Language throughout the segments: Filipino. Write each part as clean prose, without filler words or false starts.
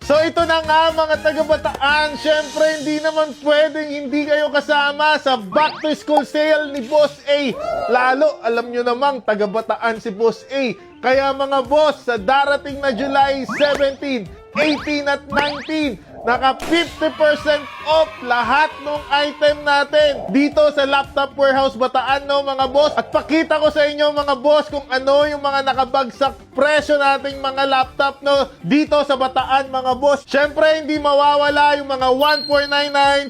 So ito na nga mga taga-Bataan, syempre hindi naman pwedeng hindi kayo kasama sa back to school sale ni Boss A. Lalo, alam nyo namang taga-Bataan si Boss A. Kaya mga boss, sa darating na July 17, 18 at 19, naka 50% off lahat ng item natin dito sa Laptop Warehouse Bataan, no mga boss. At pakita ko sa inyo mga boss kung ano yung mga nakabagsak presyo nating mga laptop, no, dito sa Bataan mga boss. Syempre hindi mawawala yung mga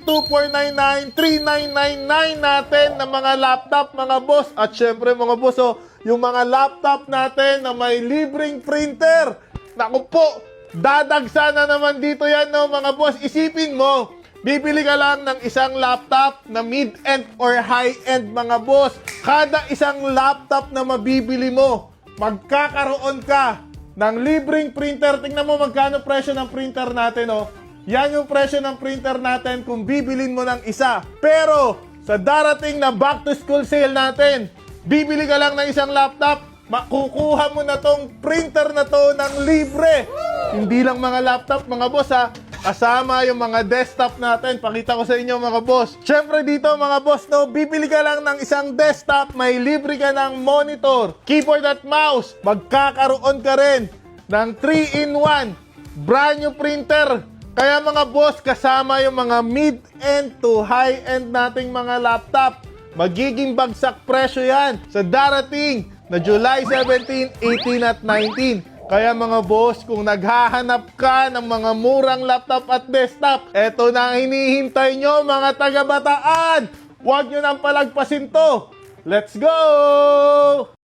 1499, 2499, 3999 natin na mga laptop mga boss. At syempre mga boss, oh, yung mga laptop natin na may libreng printer. Naku po, dadagsa na naman dito yan, no mga boss. Isipin mo, bibili ka lang ng isang laptop na mid-end or high-end mga boss. Kada isang laptop na mabibili mo, magkakaroon ka ng libreng printer. Tingnan mo magkano presyo ng printer natin, oh. Yan yung presyo ng printer natin kung bibilin mo ng isa. Pero sa darating na back to school sale natin, bibili ka lang ng isang laptop, makukuha mo na tong printer na to ng libre. Hindi lang mga laptop mga boss, ha, kasama yung mga desktop natin. Pakita ko sa inyo mga boss. Syempre dito mga boss, no, bibili ka lang ng isang desktop, may libre ka ng monitor, keyboard at mouse. Magkakaroon ka rin ng 3-in-1 brand new printer. Kaya mga boss, kasama yung mga mid-end to high-end nating mga laptop. Magiging bagsak presyo yan sa darating na July 17, 18 at 19. Kaya mga boss, kung naghahanap ka ng mga murang laptop at desktop, eto na ang hinihintay nyo mga taga-Bataan. Huwag nyo nang palagpasin to. Let's go!